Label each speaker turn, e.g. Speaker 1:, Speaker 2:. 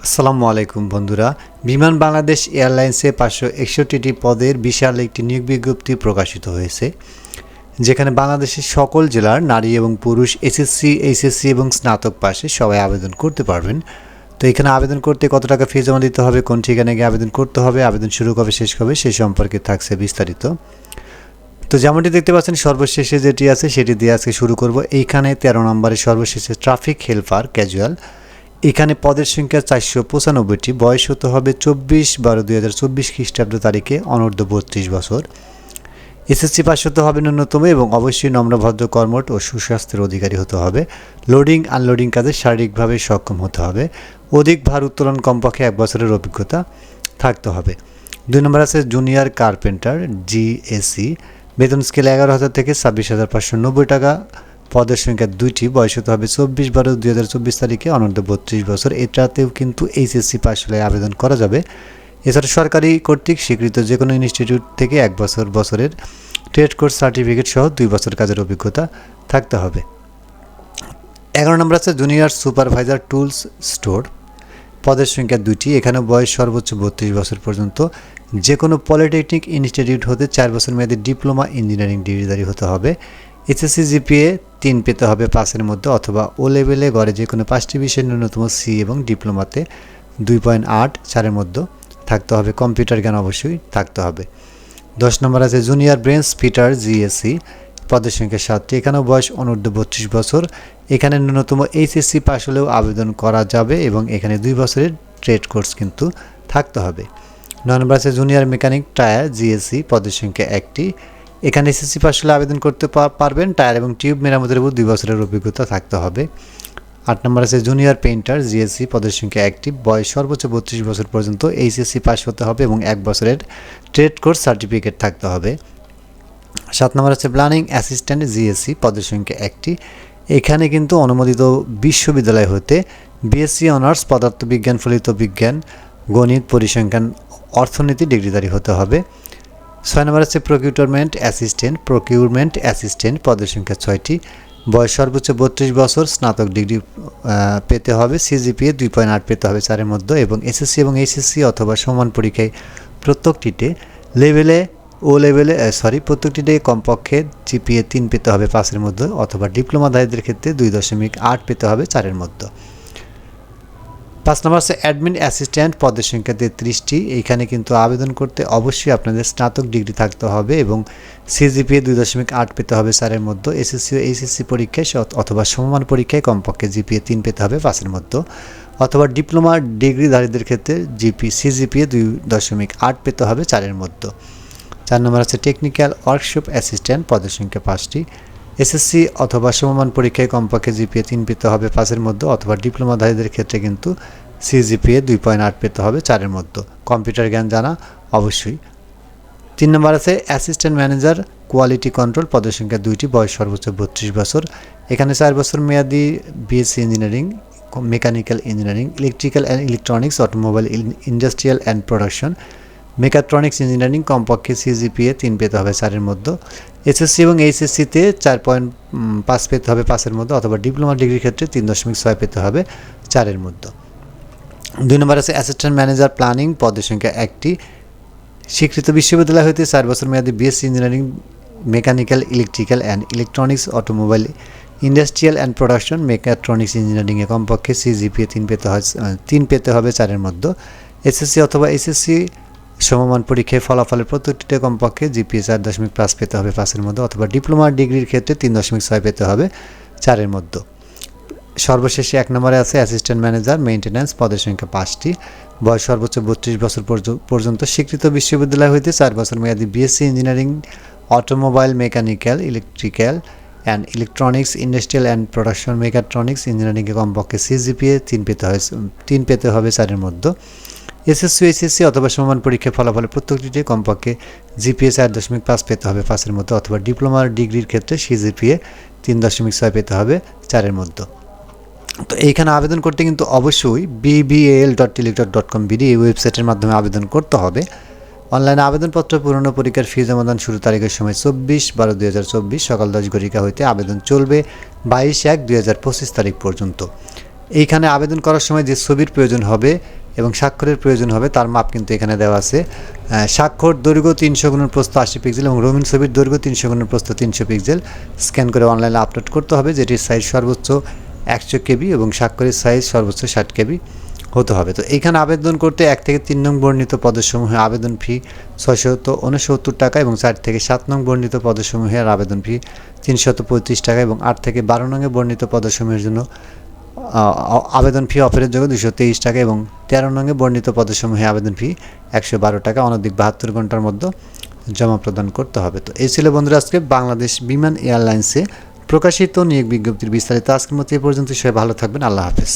Speaker 1: আসসালামু আলাইকুম বন্ধুরা। বিমান বাংলাদেশ এয়ারলাইন্সে 561টি পদের বিশাল একটি নিয়োগ বিজ্ঞপ্তি প্রকাশিত হয়েছে, যেখানে বাংলাদেশের সকল জেলার নারী এবং পুরুষ এসএসসি, এইচএসসি এবং স্নাতক পাশে সবাই আবেদন করতে পারবেন। তো এখানে আবেদন করতে কত টাকা ফি জমা দিতে হবে, কোন ঠিকানায় গিয়ে আবেদন করতে হবে, আবেদন শুরু কবে শেষ কবে, সে সম্পর্কে থাকছে বিস্তারিত। তো যেমনটি দেখতে পাচ্ছেন, সর্বশেষে যেটি আছে সেটি দিয়ে আজকে শুরু করব। এইখানে 13 নম্বরের সর্বশেষে ট্রাফিক হেল্পার ক্যাজুয়াল। এখানে পদের সংখ্যা 495টি। বয়স হতে হবে 24/12/2024 খ্রিস্টাব্দ তারিখে, অনূর্ধ্ব 32 বছর। এসএসসি পাস হতে হবে ন্যূনতম এবং অবশ্যই নম্রভদ্র, কর্মঠ ও সুস্বাস্থ্যের অধিকারী হতে হবে। লোডিং আনলোডিং কাজে শারীরিকভাবে সক্ষম হতে হবে। অধিক ভার উত্তোলন কমপক্ষে 1 বছরের অভিজ্ঞতা থাকতে হবে। 2 নম্বর আছে জুনিয়র কার্পেন্টার জিএসি। বেতন স্কেল 11,000 থেকে 26,590 টাকা। পদের সংখ্যা 2টি। বয়স হতে হবে 24/12/2024 তারিখে, অনূর্ধ্ব 32 বছর। এটাতেও কিন্তু এইচএসসি পাস হলে আবেদন করা যাবে। এছাড়া সরকারি কর্তৃক স্বীকৃত যে কোনো ইনস্টিটিউট থেকে 1 বছরের ট্রেড কোর্স সার্টিফিকেট সহ 2 বছর কাজের অভিজ্ঞতা থাকতে হবে। 11 নম্বর আছে জুনিয়র সুপারভাইজার টুলস স্টোর। পদের সংখ্যা 2টি। এখানে বয়স সর্বোচ্চ 32 বছর পর্যন্ত। যে কোনো পলিটেকনিক ইনস্টিটিউট হতে 4 বছর মেয়াদী ডিপ্লোমা ইঞ্জিনিয়ারিং ডিগ্রিধারী হতে হবে। এইচএসসি জিপিএ 3 পেতে হবে 5-এর মধ্যে, অথবা ও লেভেলে গড়ে যে কোনো 5টি বিষয়ের ন্যূনতম সি এবং ডিপ্লোমাতে 2.8-4-এর মধ্যে থাকতে হবে। কম্পিউটার জ্ঞান অবশ্যই থাকতে হবে। 10 নম্বর আছে জুনিয়র ব্রেঞ্চ ফিটার জিএসসি। পদের সংখ্যা 7টি। এখানেও বয়স অনূর্ধ্ব 32 বছর। এখানে ন্যূনতম এইচএসসি পাস হলেও আবেদন করা যাবে এবং এখানে 2 বছরের ট্রেড কোর্স কিন্তু থাকতে হবে। 9 নম্বর আছে জুনিয়র মেকানিক টায়ার জিএসসি। পদের সংখ্যা 1টি। এখানে এসএসসি পাস হলে আবেদন করতে পারবেন। টায়ার এবং টিউব মেরামতের উপর 2 বছরের অভিজ্ঞতা থাকতে হবে। 8 নম্বর আছে জুনিয়র পেইন্টার জিএসসি। পদের সংখ্যা 1টি। বয়স সর্বোচ্চ 32 বছর পর্যন্ত। এইচএসসি পাস হতে হবে এবং 1 বছরের ট্রেড কোর্স সার্টিফিকেট থাকতে হবে। 7 নম্বর আছে প্ল্যানিং অ্যাসিস্ট্যান্ট জিএসসি। পদের সংখ্যা 1টি। এখানে কিন্তু অনুমোদিত বিশ্ববিদ্যালয় হতে বিএসসি অনার্স পদার্থবিজ্ঞান, ফলিত বিজ্ঞান, গণিত, পরিসংখ্যান, অর্থনীতি ডিগ্রিধারী হতে হবে। 6 নম্বর আছে প্রকিউরমেন্ট অ্যাসিস্ট্যান্ট। পদের সংখ্যা 6টি। বয়স সর্বোচ্চ 32 বছর। স্নাতক ডিগ্রি পেতে হবে। সিজিপিএ 2.8 পেতে হবে 4-এর মধ্যে এবং এসএসসি এবং এইচএসসি অথবা সমান পরীক্ষায় প্রত্যেকটিতে প্রত্যেকটিতে কমপক্ষে জিপিএ 3 পেতে হবে 5-এর মধ্যে, অথবা ডিপ্লোমাধারীদের ক্ষেত্রে 2.8 পেতে হবে 4-এর মধ্যে। 5 নম্বর আছে অ্যাডমিন অ্যাসিস্ট্যান্ট। পদের সংখ্যা 33টি। এইখানে কিন্তু আবেদন করতে অবশ্যই আপনাদের স্নাতক ডিগ্রি থাকতে হবে এবং সিজিপিএ 2.8 পেতে হবে 4-এর মধ্যে। এসএসসি ও এইচএসসি পরীক্ষায় অথবা সমমান পরীক্ষায় কমপক্ষে জিপিএ 3 পেতে হবে 5-এর মধ্যে, অথবা ডিপ্লোমা ডিগ্রিধারীদের ক্ষেত্রে সিজিপিএ 2.8 পেতে হবে 4-এর মধ্যে। 4 নম্বর আছে টেকনিক্যাল ওয়ার্কশপ অ্যাসিস্ট্যান্ট। পদের সংখ্যা 5টি। এসএসসি অথবা সমমান পরীক্ষায় কমপক্ষে জিপিএ 3 পেতে হবে 5-এর মধ্যে, অথবা ডিপ্লোমাধারীদের ক্ষেত্রে কিন্তু সিজিপিএ 2.8 পেতে হবে 4-এর মধ্যে। কম্পিউটার জ্ঞান জানা অবশ্যই। 3 নম্বর আছে অ্যাসিস্ট্যান্ট ম্যানেজার কোয়ালিটি কন্ট্রোল। পদের সংখ্যা 2টি। বয়স সর্বোচ্চ 32 বছর। এখানে 4 বছর মেয়াদি BSc engineering, mechanical engineering, electrical and electronics, automobile, industrial and production, mechatronics engineering কমপক্ষে সিজিপিএ 3 পেতে হবে 4-এর মধ্যে। এসএসসি এবং এইচএসসিতে 4.5 পেতে হবে 5-এর মধ্যে, অথবা ডিপ্লোমা ডিগ্রির ক্ষেত্রে 3.6 পেতে হবে 4-এর মধ্যে। 2 নম্বর আছে অ্যাসিস্ট্যান্ট ম্যানেজার প্ল্যানিং। পদের সংখ্যা 1টি। স্বীকৃত বিশ্ববিদ্যালয় হতে 4 বছর মেয়াদী BSc engineering, mechanical, electrical and electronics, automobile, industrial and production, mechatronics ইঞ্জিনিয়ারিংয়ে কমপক্ষে সিজিপিএ 3 পেতে হবে 4-এর মধ্যে। এসএসসি অথবা এইচএসসি সমমান পরীক্ষায় ফলাফলের প্রত্যেকটিতে কমপক্ষে জিপিএ 4.5 পেতে হবে 5-এর মধ্যে, অথবা ডিপ্লোমা ডিগ্রির ক্ষেত্রে 3.6 পেতে হবে 4-এর মধ্যে। সর্বশেষে 1 নম্বরে আছে অ্যাসিস্ট্যান্ট ম্যানেজার মেইনটেন্যান্স। পদের সংখ্যা 5টি। বয়স সর্বোচ্চ 32 বছর পর্যন্ত। স্বীকৃত বিশ্ববিদ্যালয় হইতে 4 বছর মেয়াদী BSc engineering, automobile, mechanical, electrical and electronics, industrial and production, mechatronics ইঞ্জিনিয়ারিংয়ে কমপক্ষে সিজিপিএ 3 পেতে হবে 4-এর মধ্যে। এসএসসি, এইচএসসি অথবা সমমান পরীক্ষায় ফলাফলের প্রত্যেকটিতে কমপক্ষে জিপিএ 4.5 পেতে হবে 5-এর মধ্যে, অথবা ডিপ্লোমা ডিগ্রির ক্ষেত্রে সিজিপিএ 3.6 পেতে হবে 4-এর মধ্যে। তো এইখানে আবেদন করতে কিন্তু অবশ্যই bbal.teletalk.com.bd এই ওয়েবসাইটের মাধ্যমে আবেদন করতে হবে। অনলাইনে আবেদনপত্র পূরণ ও পরীক্ষার ফি জমাদান শুরু তারিখের সময় 24/12/2024 সকাল 10 ঘটিকা হইতে। আবেদন চলবে 22/1/2025 তারিখ পর্যন্ত। এইখানে আবেদন করার সময় যে ছবির প্রয়োজন হবে এবং স্বাক্ষরের প্রয়োজন হবে, তার মাপ কিন্তু এখানে দেওয়া আছে। স্বাক্ষর দৈর্ঘ্য 300 গুণের প্রস্থ 80 পিক্সেল এবং রঙিন ছবির দৈর্ঘ্য 300 গুণের প্রস্থ 300 পিক্সেল স্ক্যান করে অনলাইনে আপলোড করতে হবে, যেটির সাইজ সর্বোচ্চ 100 কেবি এবং স্বাক্ষরের সাইজ সর্বোচ্চ 60 কেবি হতে হবে। তো এখানে আবেদন করতে 1 থেকে 3 নং বর্ণিত পদসমূহে আবেদন ফি 669 টাকা এবং 4 থেকে 7 নং বর্ণিত পদসমূহের আবেদন ফি 335 টাকা এবং 8 থেকে 12 নং বর্ণিত পদসমূহের জন্য আবেদন ফি অফারের জন্য 223 টাকা এবং 13 নং বর্ণিত পদসমূহে আবেদন ফি 112 টাকা অনধিক 72 ঘন্টার মধ্যে জমা প্রদান করতে হবে। তো এই ছিল বন্ধুরা আজকে বাংলাদেশ বিমান এয়ারলাইন্সে প্রকাশিত নিয়োগ বিজ্ঞপ্তির বিস্তারিত। আজকের মতো এই পর্যন্ত, সবাই ভালো থাকবেন। আল্লাহ হাফেজ।